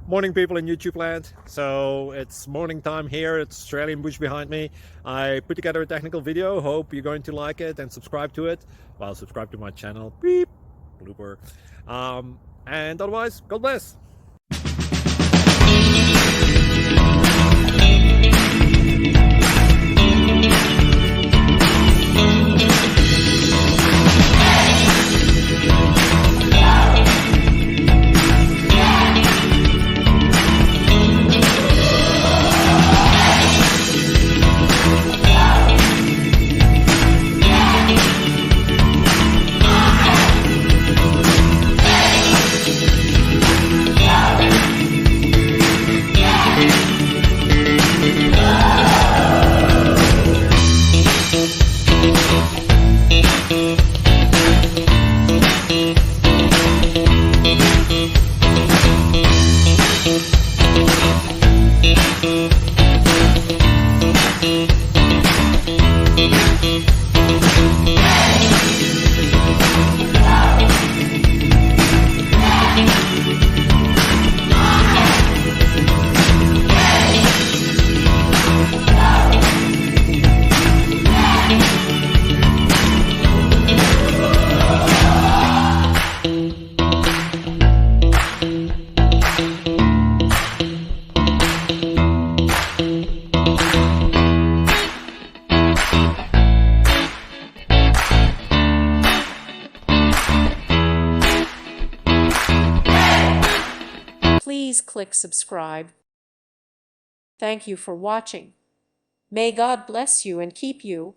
Morning, people in YouTube land. So it's morning time here. It's Australian bush behind me. I put together a technical video. Hope you're going to like it and subscribe to it. Well, subscribe to my channel. Beep. Blooper. And otherwise, God bless. Please click subscribe. Thank you for watching. May God bless you and keep you.